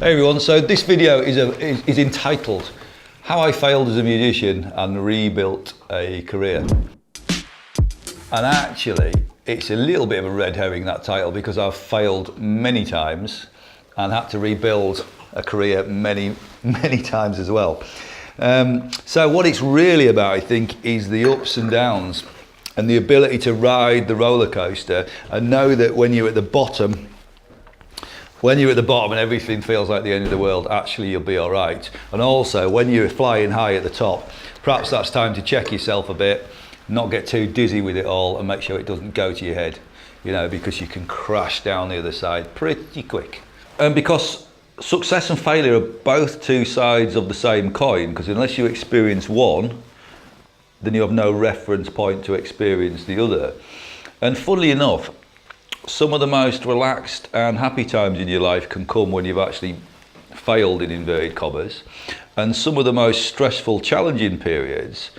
Hey everyone, so this video is entitled How I Failed as a Musician and Rebuilt a Career. And actually, it's a little bit of a red herring, that title, because I've failed many times and had to rebuild a career many times as well. So what it's really about, I think, is the ups and downs and the ability to ride the roller coaster and know that when you're at the bottom and everything feels like the end of the world, actually you'll be all right. And also when you're flying high at the top, perhaps that's time to check yourself a bit, not get too dizzy with it all, and make sure it doesn't go to your head, you know, because you can crash down the other side pretty quick. And because success and failure are both two sides of the same coin, because unless you experience one, then you have no reference point to experience the other. And funnily enough, some of the most relaxed and happy times in your life can come when you've actually failed, in inverted commas, and some of the most stressful, challenging periods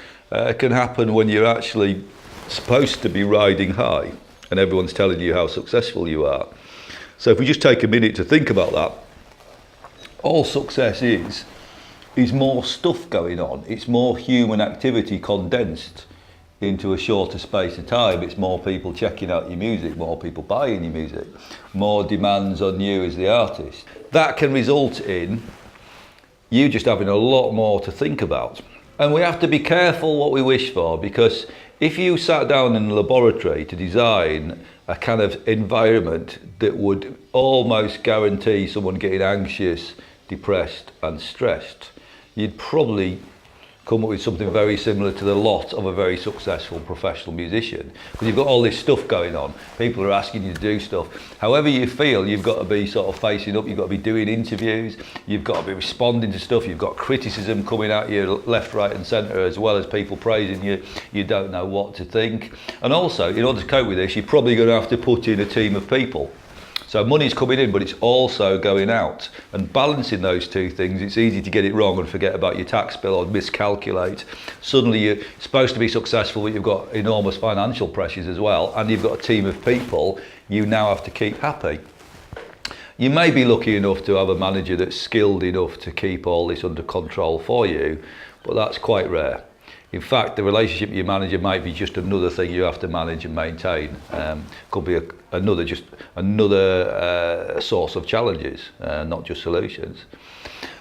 can happen when you're actually supposed to be riding high and everyone's telling you how successful you are. So if we just take a minute to think about that, all success is more stuff going on. It's more human activity condensed into a shorter space of time. It's more people checking out your music, more people buying your music, more demands on you as the artist. That can result in you just having a lot more to think about. And we have to be careful what we wish for, because if you sat down in a laboratory to design a kind of environment that would almost guarantee someone getting anxious, depressed and stressed, you'd probably come up with something very similar to the lot of a very successful professional musician, because you've got all this stuff going on, people are asking you to do stuff. However you feel, you've got to be sort of facing up, you've got to be doing interviews, you've got to be responding to stuff, you've got criticism coming at you left, right and centre, as well as people praising you. You don't know what to think. And also, in order to cope with this, you're probably going to have to put in a team of people. So money's coming in, but it's also going out. And balancing those two things, it's easy to get it wrong and forget about your tax bill or miscalculate. Suddenly you're supposed to be successful, but you've got enormous financial pressures as well, and you've got a team of people you now have to keep happy. You may be lucky enough to have a manager that's skilled enough to keep all this under control for you, but that's quite rare. In fact, the relationship with your manager might be just another thing you have to manage and maintain. Could be another source of challenges, not just solutions.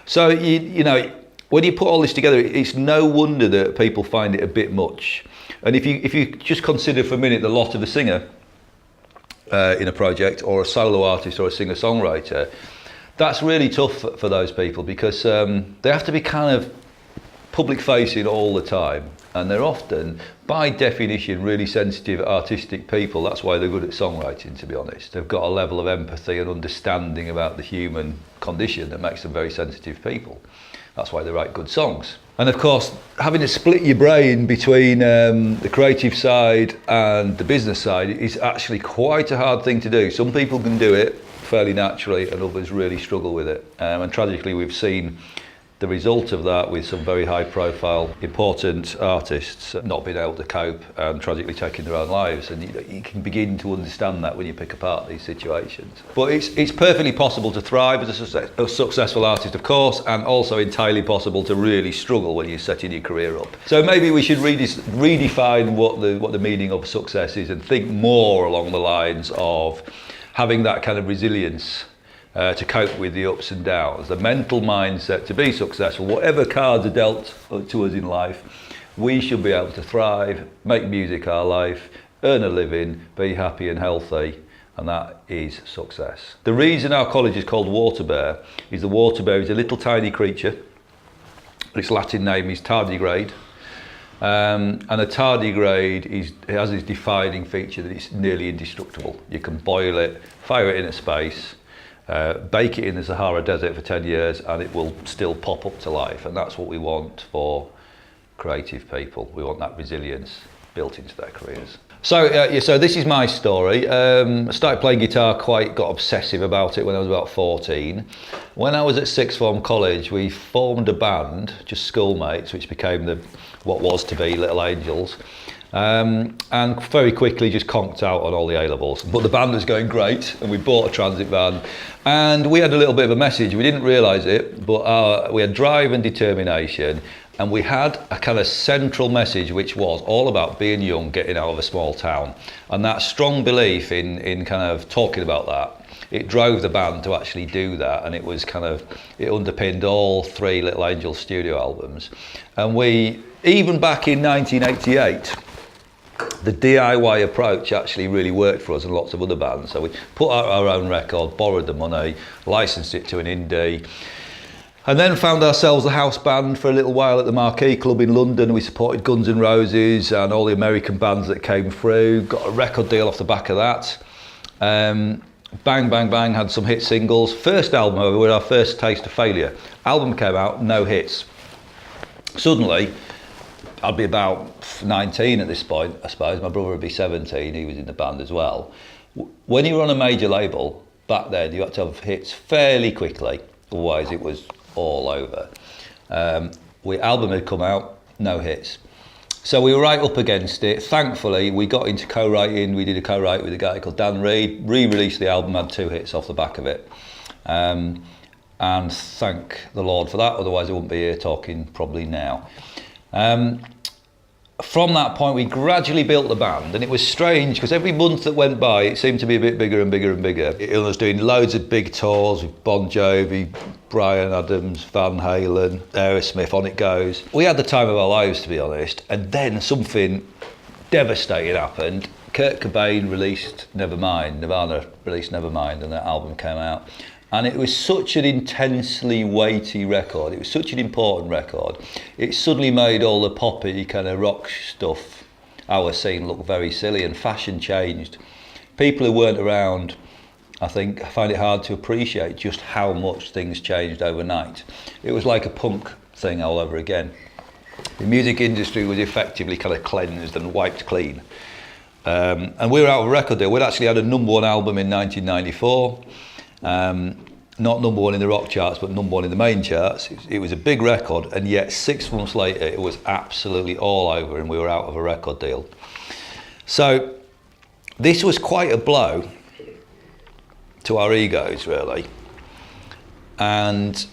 So you know, when you put all this together, it's no wonder that people find it a bit much. And if you just consider for a minute the lot of a singer in a project, or a solo artist, or a singer-songwriter, that's really tough for those people, because they have to be kind of public facing all the time, and they're often, by definition, really sensitive, artistic people. That's why they're good at songwriting, to be honest. They've got a level of empathy and understanding about the human condition that makes them very sensitive people. That's why they write good songs. And of course, having to split your brain between the creative side and the business side is actually quite a hard thing to do. Some people can do it fairly naturally, and others really struggle with it. And tragically, we've seen the result of that with some very high profile, important artists not being able to cope and tragically taking their own lives. And you can begin to understand that when you pick apart these situations. But it's perfectly possible to thrive as a successful artist, of course, and also entirely possible to really struggle when you're setting your career up. So maybe we should redefine what the meaning of success is, and think more along the lines of having that kind of resilience to cope with the ups and downs, the mental mindset to be successful. Whatever cards are dealt to us in life, we should be able to thrive, make music our life, earn a living, be happy and healthy, and that is success. The reason our college is called WaterBear is the WaterBear is a little tiny creature. Its Latin name is tardigrade. And a tardigrade has this defining feature that it's nearly indestructible. You can boil it, fire it into space, bake it in the Sahara Desert for 10 years, and it will still pop up to life. And that's what we want for creative people. We want that resilience built into their careers. So so this is my story. I started playing guitar, got obsessive about it when I was about 14. When I was at sixth form college, we formed a band, just schoolmates, which became what was to be Little Angels. And very quickly just conked out on all the A-levels. But the band was going great, and we bought a transit van, and we had a little bit of a message. We didn't realise it, but we had drive and determination, and we had a kind of central message which was all about being young, getting out of a small town. And that strong belief in kind of talking about that, it drove the band to actually do that, and it underpinned all 3 Little Angels studio albums. And we, even back in 1988, the DIY approach actually really worked for us and lots of other bands. So we put out our own record, borrowed the money, licensed it to an indie, and then found ourselves a house band for a little while at the Marquee Club in London. We supported Guns N' Roses and all the American bands that came through, got a record deal off the back of that. Bang, bang, bang, had some hit singles. First album, however, was our first taste of failure. Album came out, no hits. Suddenly, I'd be about 19 at this point, I suppose. My brother would be 17, he was in the band as well. When you were on a major label, back then, you had to have hits fairly quickly, otherwise it was all over. Album had come out, no hits. So we were right up against it. Thankfully, we got into co-writing. We did a co-write with a guy called Dan Reed, re-released the album, had 2 hits off the back of it. And thank the Lord for that, otherwise I wouldn't be here talking probably now. From that point, we gradually built the band, and it was strange because every month that went by, it seemed to be a bit bigger and bigger and bigger. It was doing loads of big tours with Bon Jovi, Bryan Adams, Van Halen, Aerosmith, on it goes. We had the time of our lives, to be honest, and then something devastating happened. Kurt Cobain released Nevermind, Nirvana released Nevermind, and that album came out. And it was such an intensely weighty record. It was such an important record. It suddenly made all the poppy kind of rock stuff, our scene, look very silly, and fashion changed. People who weren't around, I think, find it hard to appreciate just how much things changed overnight. It was like a punk thing all over again. The music industry was effectively kind of cleansed and wiped clean. And we were out of a record deal. We'd actually had a #1 album in 1994. Not #1 in the rock charts, but #1 in the main charts. It was a big record, and yet 6 months later it was absolutely all over and we were out of a record deal. So this was quite a blow to our egos, really, and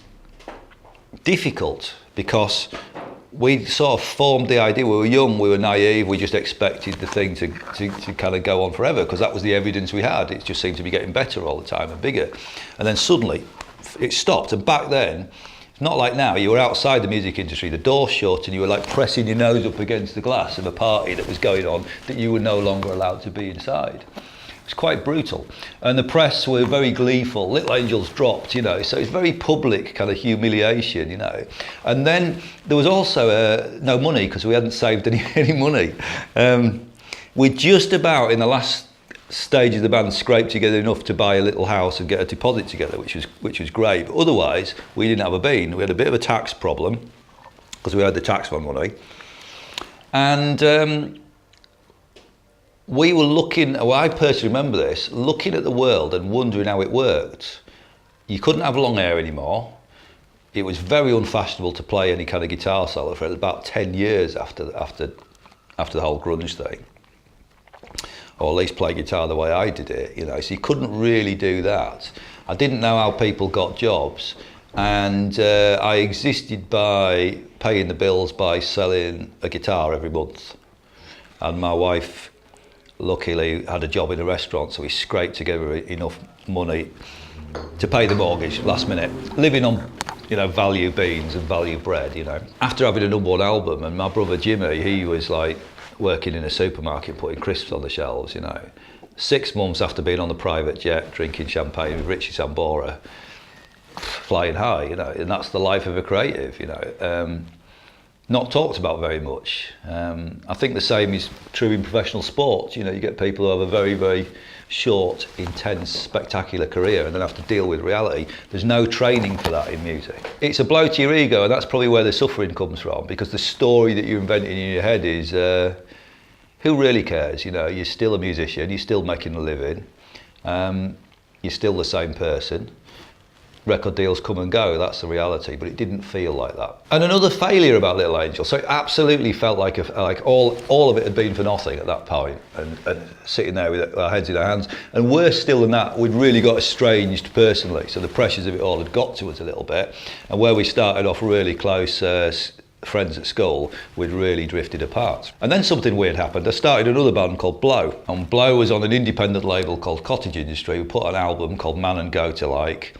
difficult because we sort of formed the idea. We were young, we were naive, we just expected the thing to kind of go on forever because that was the evidence we had. It just seemed to be getting better all the time and bigger. And then suddenly it stopped. And back then, it's not like now, you were outside the music industry, the door shut, and you were like pressing your nose up against the glass of a party that was going on that you were no longer allowed to be inside. It was quite brutal. And the press were very gleeful. Little Angels dropped, you know, so it's very public kind of humiliation, you know. And then there was also no money because we hadn't saved any money. We just about, in the last stage of the band, scraped together enough to buy a little house and get a deposit together, which was great. But otherwise, we didn't have a bean. We had a bit of a tax problem because we had the tax fund money. And we were looking, well, I personally remember this, looking at the world and wondering how it worked. You couldn't have long hair anymore. It was very unfashionable to play any kind of guitar solo for about 10 years after the whole grunge thing. Or at least play guitar the way I did it, you know, so you couldn't really do that. I didn't know how people got jobs, and I existed by paying the bills by selling a guitar every month. And my wife luckily had a job in a restaurant, so we scraped together enough money to pay the mortgage last minute, living on, you know, value beans and value bread, you know. After having a #1 album, and my brother Jimmy, he was like working in a supermarket putting crisps on the shelves, you know. 6 months after being on the private jet, drinking champagne with Richie Sambora, flying high, you know, and that's the life of a creative, you know. Not talked about very much. I think the same is true in professional sports. You know, you get people who have a very, very short, intense, spectacular career and then have to deal with reality. There's no training for that in music. It's a blow to your ego, and that's probably where the suffering comes from, because the story that you're inventing in your head is, who really cares? You know, you're still a musician, you're still making a living, you're still the same person. record deals come and go, that's the reality, but it didn't feel like that. And another failure about Little Angel, so it absolutely felt like all of it had been for nothing at that point, and sitting there with our heads in our hands. And worse still than that, we'd really got estranged personally, so the pressures of it all had got to us a little bit, and where we started off really close friends at school, we'd really drifted apart. And then something weird happened. I started another band called Blow, and Blow was on an independent label called Cottage Industry. We put an album called Man and Go to Like,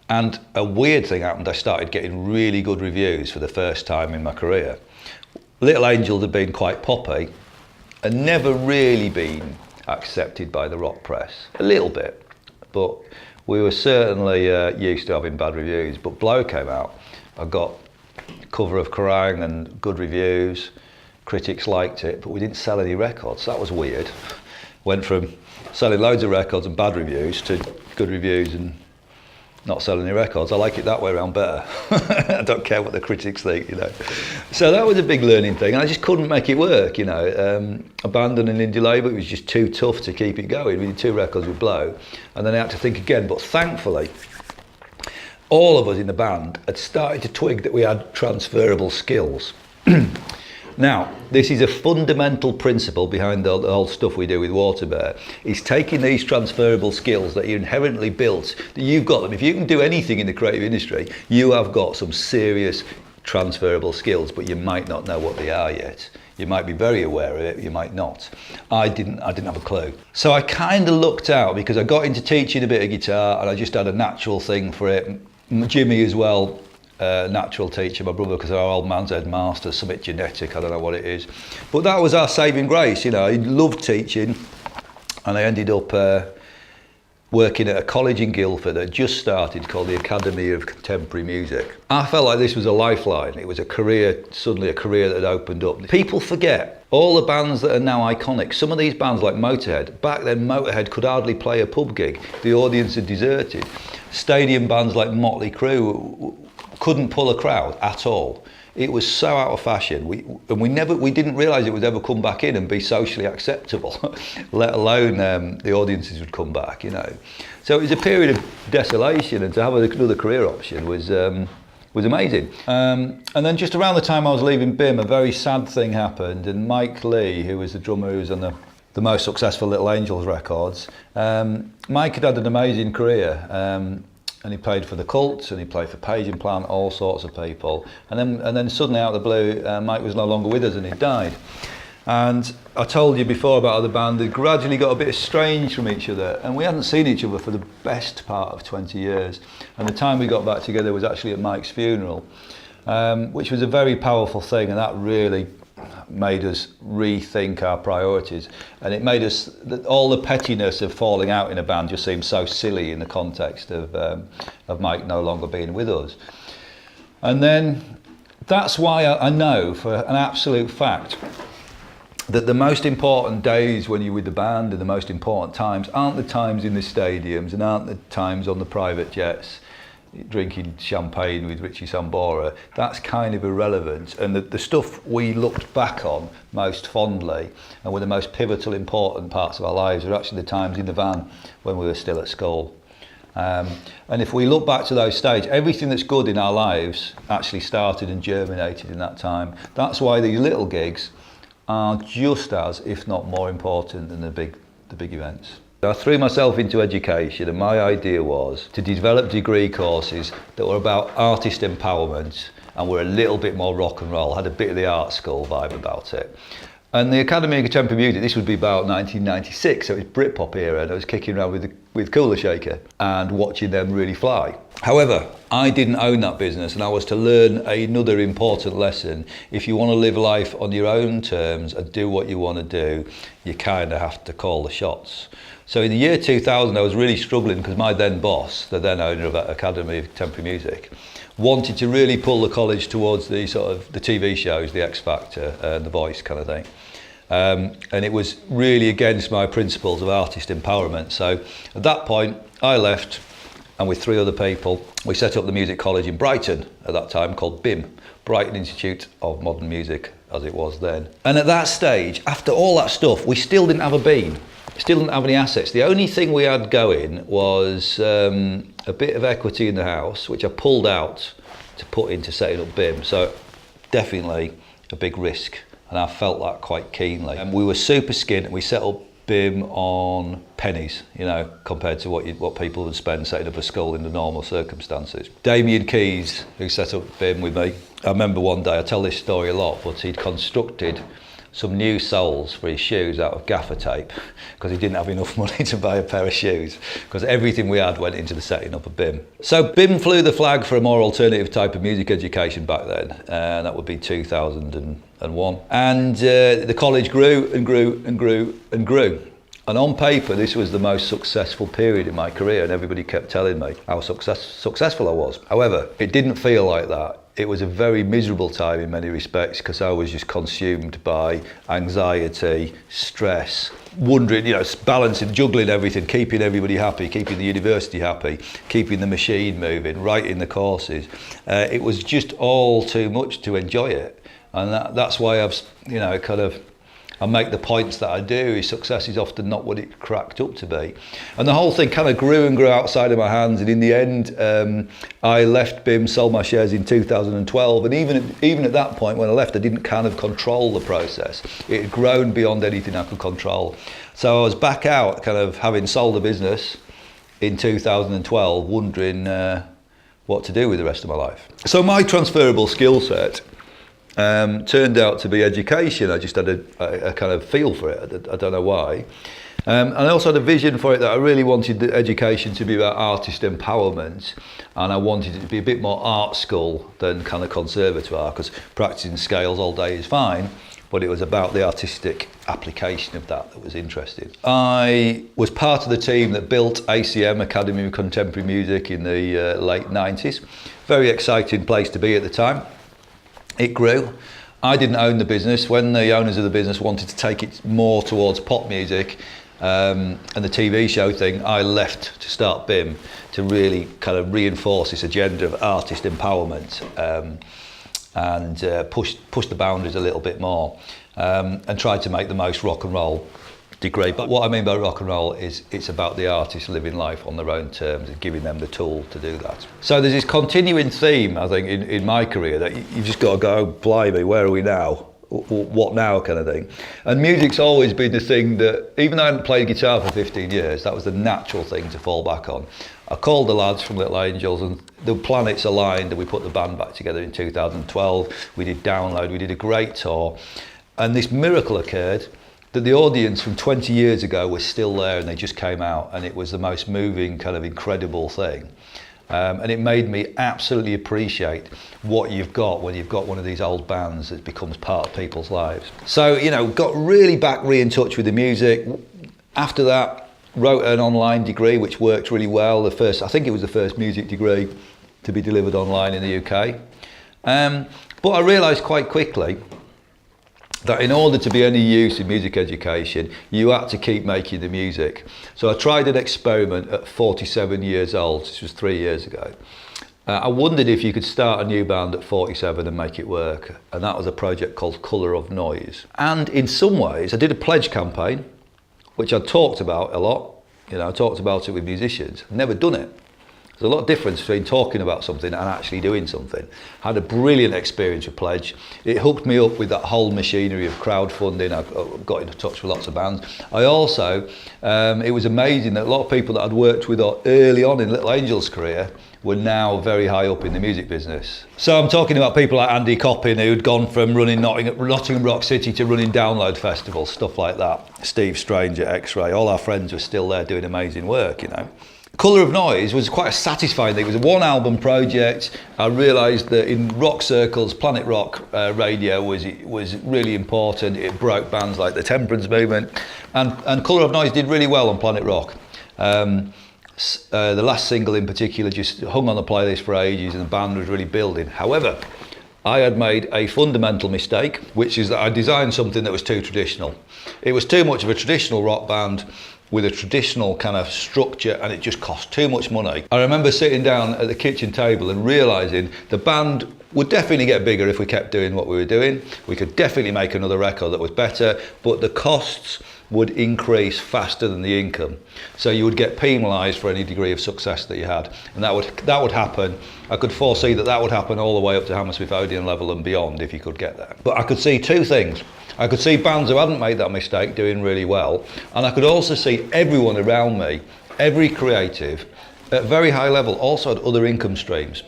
and a weird thing happened. I started getting really good reviews for the first time in my career. Little Angel had been quite poppy and never really been accepted by the rock press. A little bit, but we were certainly used to having bad reviews. But Blow came out. I got cover of Kerrang and good reviews. Critics liked it, but we didn't sell any records. That was weird. Went from selling loads of records and bad reviews to good reviews and not selling any records. I like it that way around better. I don't care what the critics think, you know. So that was a big learning thing, and I just couldn't make it work, you know. Abandoned an indie label, it was just too tough to keep it going. We did 2 records with Blow, and then I had to think again. But thankfully, all of us in the band had started to twig that we had transferable skills. Now, this is a fundamental principle behind the whole stuff we do with WaterBear, is taking these transferable skills that you inherently built, that you've got them. If you can do anything in the creative industry, you have got some serious transferable skills, but you might not know what they are yet. You might be very aware of it, you might not. I didn't have a clue. So I kind of looked out, because I got into teaching a bit of guitar and I just had a natural thing for it. Jimmy as well, natural teacher, my brother, because our old man's headmaster, something genetic, I don't know what it is. But that was our saving grace, you know. I loved teaching, and I ended up working at a college in Guildford that just started called the Academy of Contemporary Music. I felt like this was a lifeline. It was a career, suddenly a career that had opened up. People forget all the bands that are now iconic. Some of these bands like Motorhead, back then Motorhead could hardly play a pub gig. The audience had deserted. Stadium bands like Motley Crue couldn't pull a crowd at all. It was so out of fashion. We didn't realise it would ever come back in and be socially acceptable, let alone the audiences would come back, you know. So it was a period of desolation, and to have another career option was amazing. And then just around the time I was leaving BIM, a very sad thing happened, and Mike Lee, who was the drummer who was on the most successful Little Angels records, Mike had an amazing career. And he played for the Cults, and he played for Page and Plant, all sorts of people. And then suddenly out of the blue, Mike was no longer with us and he died. And I told you before about how the band had gradually got a bit estranged from each other, and we hadn't seen each other for the best part of 20 years. And the time we got back together was actually at Mike's funeral, which was a very powerful thing, and that really made us rethink our priorities, and it made us, all the pettiness of falling out in a band just seemed so silly in the context of Mike no longer being with us. And then that's why I know for an absolute fact that the most important days when you're with the band and the most important times aren't the times in the stadiums and aren't the times on the private jets drinking champagne with Richie Sambora. That's kind of irrelevant, and the stuff we looked back on most fondly and were the most pivotal, important parts of our lives are actually the times in the van when we were still at school. And if we look back to those stages, everything that's good in our lives actually started and germinated in that time. That's why these little gigs are just as, if not more important than the big events. I threw myself into education, and my idea was to develop degree courses that were about artist empowerment and were a little bit more rock and roll, had a bit of the art school vibe about it. And the Academy of Contemporary Music, this would be about 1996, so it was Britpop era, and I was kicking around with Cooler Shaker and watching them really fly. However, I didn't own that business, and I was to learn another important lesson. If you want to live life on your own terms and do what you want to do, you kind of have to call the shots. So in the year 2000, I was really struggling because my then boss, the then owner of that Academy of Contemporary Music, wanted to really pull the college towards the sort of the TV shows, the X Factor, The Voice kind of thing. And it was really against my principles of artist empowerment. So at that point, I left, and with 3 other people, we set up the music college in Brighton at that time called BIM, Brighton Institute of Modern Music, as it was then. And at that stage, after all that stuff, we still didn't have a bean. Still didn't have any assets. The only thing we had going was a a bit of equity in the house, which I pulled out to put into setting up BIM. So definitely a big risk, and I felt that quite keenly. And we were super skint, and we set up BIM on pennies, you know, compared to what people would spend setting up a school in the normal circumstances. Damien Keys, who set up BIM with me, I remember one day, I tell this story a lot, but he'd constructed some new soles for his shoes out of gaffer tape because he didn't have enough money to buy a pair of shoes, because everything we had went into the setting up of BIM. So BIM flew the flag for a more alternative type of music education back then, and that would be 2001. And the college grew and grew and grew and grew. And on paper, this was the most successful period in my career, and everybody kept telling me how successful I was. However, it didn't feel like that. It was a very miserable time in many respects, because I was just consumed by anxiety, stress, wondering, you know, balancing, juggling everything, keeping everybody happy, keeping the university happy, keeping the machine moving, writing the courses. It was just all too much to enjoy it. And that's why I've, you know, I make the points that I do, is success is often not what it cracked up to be. And the whole thing kind of grew and grew outside of my hands, and in the end, I left BIM, sold my shares in 2012, and even at that point when I left, I didn't kind of control the process. It had grown beyond anything I could control. So I was back out, kind of having sold the business in 2012, wondering what to do with the rest of my life. So my transferable skill set turned out to be education. I just had a kind of feel for it. I don't know why. And I also had a vision for it, that I really wanted the education to be about artist empowerment, and I wanted it to be a bit more art school than kind of conservatoire, because practicing scales all day is fine, but it was about the artistic application of that was interesting. I was part of the team that built ACM, Academy of Contemporary Music, in the late 90s. Very exciting place to be at the time. It grew. I didn't own the business. When the owners of the business wanted to take it more towards pop music and the TV show thing, I left to start BIM, to really kind of reinforce this agenda of artist empowerment and push the boundaries a little bit more, and try to make the most rock and roll degree. But what I mean by rock and roll is it's about the artists living life on their own terms and giving them the tool to do that. So there's this continuing theme, I think, in my career, that you've just got to go, blimey, where are we now? What now, kind of thing. And music's always been the thing that, even though I hadn't played guitar for 15 years, that was the natural thing to fall back on. I called the lads from Little Angels, and the planets aligned, and we put the band back together in 2012. We did Download, we did a great tour, and this miracle occurred, that the audience from 20 years ago was still there, and they just came out, and it was the most moving, kind of incredible thing. And it made me absolutely appreciate what you've got when you've got one of these old bands that becomes part of people's lives. So, you know, got really back in touch with the music. After that, wrote an online degree, which worked really well. I think it was the first music degree to be delivered online in the UK. But I realised quite quickly that in order to be any use in music education, you had to keep making the music. So I tried an experiment at 47 years old. This was 3 years ago. I wondered if you could start a new band at 47 and make it work. And that was a project called Colour of Noise. And in some ways, I did a pledge campaign, which I talked about a lot. You know, I talked about it with musicians. I've never done it. There's a lot of difference between talking about something and actually doing something. I had a brilliant experience with Pledge. It hooked me up with that whole machinery of crowdfunding. I got into touch with lots of bands. I also, it was amazing that a lot of people that I'd worked with early on in Little Angel's career were now very high up in the music business. So I'm talking about people like Andy Coppin, who'd gone from running Nottingham Rock City to running Download festivals, stuff like that. Steve Strange at X-Ray, all our friends were still there doing amazing work, you know. Colour of Noise was quite a satisfying thing. It was a one-album project. I realised that in rock circles, Planet Rock radio was really important. It broke bands like the Temperance Movement, and Colour of Noise did really well on Planet Rock. The last single in particular just hung on the playlist for ages, and the band was really building. However, I had made a fundamental mistake, which is that I designed something that was too traditional. It was too much of a traditional rock band with a traditional kind of structure, and it just cost too much money. I remember sitting down at the kitchen table and realising the band would definitely get bigger if we kept doing what we were doing. We could definitely make another record that was better, but the costs would increase faster than the income. So you would get penalised for any degree of success that you had. And that would happen. I could foresee that would happen all the way up to Hammersmith Odeon level and beyond if you could get there. But I could see two things. I could see bands who hadn't made that mistake doing really well, and I could also see everyone around me, every creative, at very high level also had other income streams.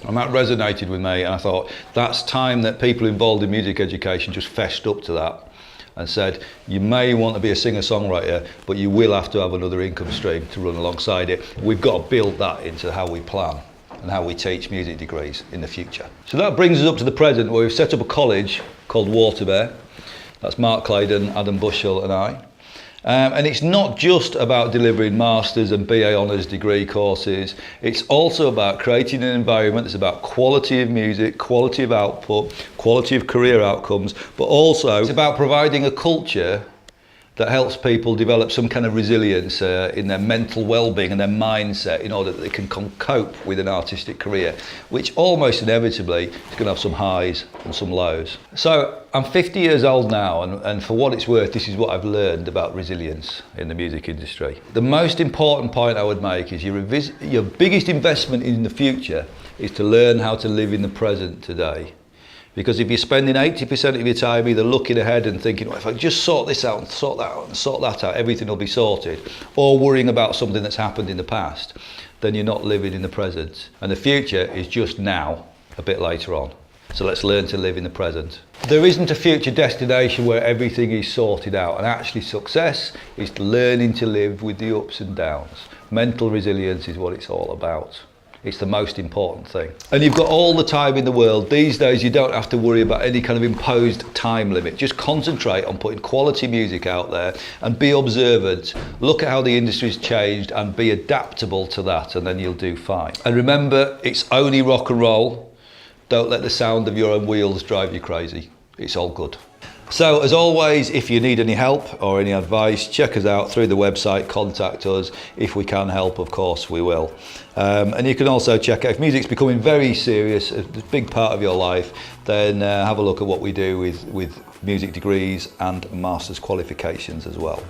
And that resonated with me, and I thought that's time that people involved in music education just fessed up to that and said, you may want to be a singer-songwriter, but you will have to have another income stream to run alongside it. We've got to build that into how we plan and how we teach music degrees in the future. So that brings us up to the present, where we've set up a college called WaterBear. That's Mark Claydon, Adam Bushell and I. And it's not just about delivering masters and BA honours degree courses. It's also about creating an environment that's about quality of music, quality of output, quality of career outcomes, but also it's about providing a culture that helps people develop some kind of resilience in their mental well-being and their mindset in order that they can cope with an artistic career, which almost inevitably is going to have some highs and some lows. So I'm 50 years old now, and for what it's worth, this is what I've learned about resilience in the music industry. The most important point I would make is your biggest investment in the future is to learn how to live in the present today. Because if you're spending 80% of your time either looking ahead and thinking, well, if I just sort this out and sort that out and sort that out, everything will be sorted, or worrying about something that's happened in the past, then you're not living in the present. And the future is just now, a bit later on. So let's learn to live in the present. There isn't a future destination where everything is sorted out, and actually success is learning to live with the ups and downs. Mental resilience is what it's all about. It's the most important thing. And you've got all the time in the world. These days you don't have to worry about any kind of imposed time limit. Just concentrate on putting quality music out there and be observant. Look at how the industry's changed and be adaptable to that, and then you'll do fine. And remember, it's only rock and roll. Don't let the sound of your own wheels drive you crazy. It's all good. So as always, if you need any help or any advice, check us out through the website, contact us. If we can help, of course we will. And you can also check out, if music's becoming very serious, a big part of your life, then have a look at what we do with music degrees and master's qualifications as well.